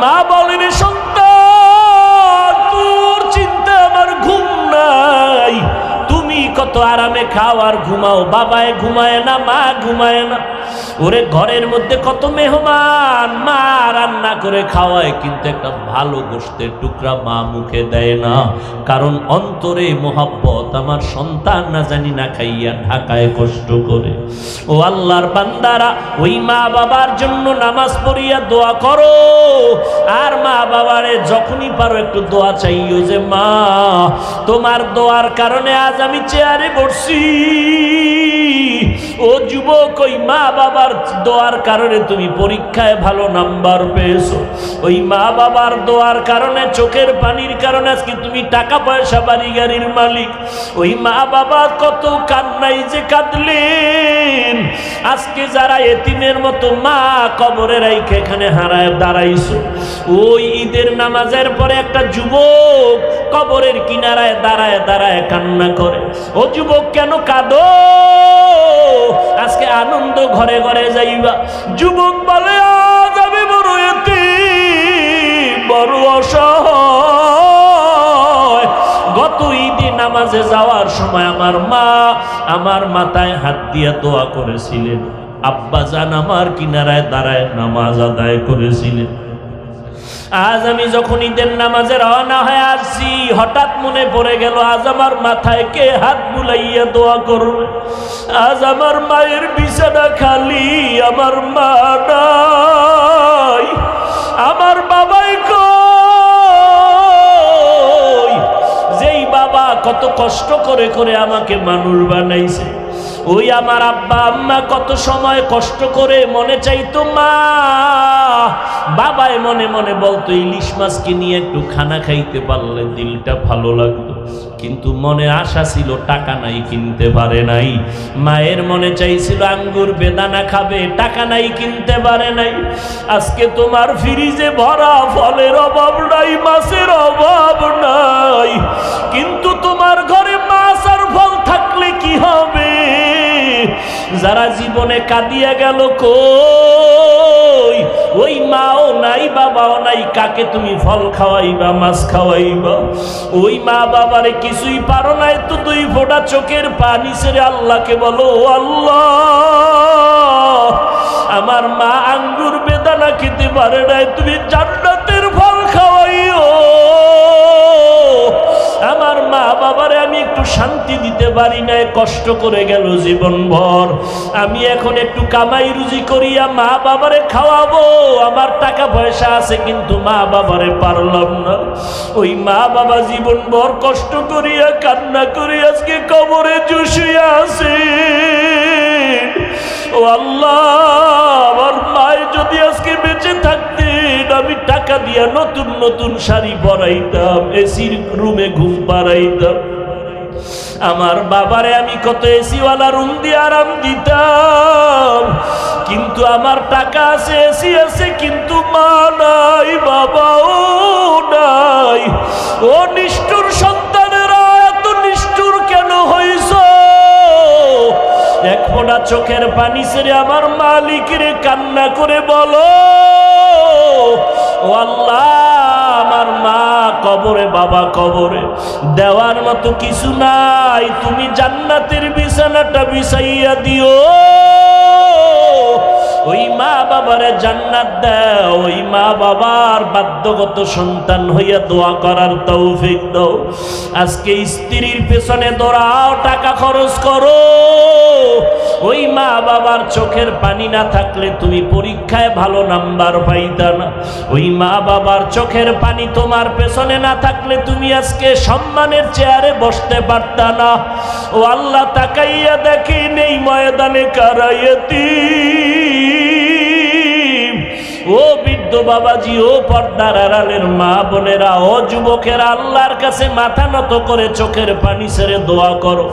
মা বলেন, সন্তান তোর চিন্তা আমার ঘুম নাই, তুমি কত আরামে খাও আর ঘুমাও, বাবায় ঘুমায় না, মা ঘুমায় না। ওরে ঘরের মধ্যে কত মেহমান, মা রান্না করে খাওয়ায়, কিন্তু একটা ভালো গোশতের টুকরা মা মুখে দেয় না, কারণ অন্তরে মোহাব্বত। আমার সন্তান না জানি না খাইয়া ঢাকায় কষ্ট করে। ও আল্লাহর বান্দারা, ওই মা বাবার জন্য নামাজ পড়িয়া দোয়া করো, আর মা বাবারে যখনই পারো একটু দোয়া চাইও যে মা তোমার দোয়ার কারণে আজ আমি চেয়ারে বসছি। ও যুবক, ওই মা বাবার দোয়ার কারণে তুমি পরীক্ষায় ভালো নাম্বার পেয়েছো, ওই মা বাবার দোয়ার কারণে, চোখের পানির কারণে আজকে তুমি টাকা পয়সা বাড়ি গাড়ির মালিক। ওই মা বাবা কত কান্নাই যে কাঁদলেন, আজকে যারা এতিমের মতো মা কবরে রাইখে এখানে হারায় দাঁড়াইছো। ওই ঈদের নামাজের পরে একটা যুবক কবরের কিনারায় দাঁড়ায় দাঁড়ায় কান্না করে। ও যুবক, কেন কাঁদো? আজকে আনন্দ ঘরে ঘরে যাইবা। যুবক বলে, আজ আমি বড় এতিম, বড় অসহায়। গত ঈদে নামাজে যাওয়ার সময় আমার মা আমার মাথায় হাত দিয়া দোয়া করেছিলেন, আব্বাজান আমার কিনারায় দাঁড়ায় নামাজ আদায় করেছিলেন। আজ আমি যখন ঈদের নামাজে রওনা হয়ে আসছি, হঠাৎ মনে পড়ে গেল আজ আমার মাথায় কে হাত বুলাইয়া দোয়া করবে। আজ আমার মায়ের বিছানা খালি, আমার মা নাই, আমার বাবাই কই। যেই বাবা কত কষ্ট করে করে আমাকে মানুষ বানাইছে, ওই আমার আব্বা আম্মা কত সময় কষ্ট করে মনে চাইতো মা, বাবায় মনে মনে বলতো ইলিশ মাছকে নিয়ে একটু খানা খাইতে পারলে দিলটা ভালো লাগতো, কিন্তু মনে আশা ছিল টাকা নাই, কিনতে পারে নাই। মায়ের মনে চাইছিল আঙ্গুর বেদানা খাবে, টাকা নাই, কিনতে পারে নাই। আজকে তোমার ফ্রিজে ভরা ফলের অভাব নাই, মাছের অভাব নাই, কিন্তু তোমার ঘরে মাছ আর ফল থাকলে কি হবে? যারা জীবনে কাঁদিয়া গেল কই, ওই মাও নাই, বাবাও নাই, কাকে তুমি ফল খাওয়াইবা, মাছ খাওয়াইবা? ওই মা বাবারে কিছুই পারো নাই তো দুই ফোঁটা চোখের পানি ছেড়ে আল্লাহকে বলো, আল্লাহ আমার মা আঙ্গুর বেদানা খেতে পারে নাই, তুমি জান্নাতের ফল খাওয়াইও। আমার মা বাবারে আমি একটু শান্তি দিতে পারি নাই, কষ্ট করে গেল জীবনভর, আমি এখন একটু কামাই রুজি করিয়া মা বাবারে খাওয়াবো। আমার টাকা পয়সা আছে, কিন্তু মা বাবারে পারলাম না। ওই মা বাবা জীবনভর কষ্ট করিয়া কান্না করে আজকে কবরে চুষিয়া আছে। ও আল্লাহ, আমার মায়ের যদি আজকে বেঁচে থাকতেন, আমি টাকা দিয়া নতুন নতুন শাড়ি পরাইতাম, এসির রুমে ঘুম পাড়াইতাম। আমার বাবারে আমি কত এসিওয়ালা রুম দিয়ে আরাম দিতাম, কিন্তু আমার টাকা আছে, এসি আছে, কিন্তু মা নাই, বাবাও নাই। ও নিষ্ঠুর সন্তানেরা, এত নিষ্ঠুর কেন হইছ? এক ফোঁটা চোখের পানি ছেড়ে আমার মালিকের কান্না করে বলো, ও আল্লাহ আমার মা কবরে, বাবা কবরে, দেওয়ার মতো কিছু নাই, তুমি জান্নাতের বিছানাটা বিছাইয়া দিও। ওই মা বাবারে জান্নাত দাও, ওই মা বাবার বাধ্যগত সন্তান হইয়া দোয়া করার তৌফিক দাও। আজকে স্ত্রীর পেছনে দৌড়াও, টাকা খরচ করো, ওই মা বাবার চোখের পানি না থাকলে তুমি পরীক্ষায় ভালো নাম্বার পাইতা না। ওই মা বাবার চোখের পানি তোমার পেছনে না থাকলে তুমি আজকে সম্মানের চেয়ারে বসতে পারতা না। ও আল্লাহ, তাকাইয়া দেখেন এই ময়দানে কারা ইতিম। ও বৃদ্ধ বাবাজি, ও পর্দার আড়ালের মা বোনেরা, ও যুবকেরা, আল্লাহর কাছে মাথা নত করে চোখের পানি ছেড়ে দোয়া করো।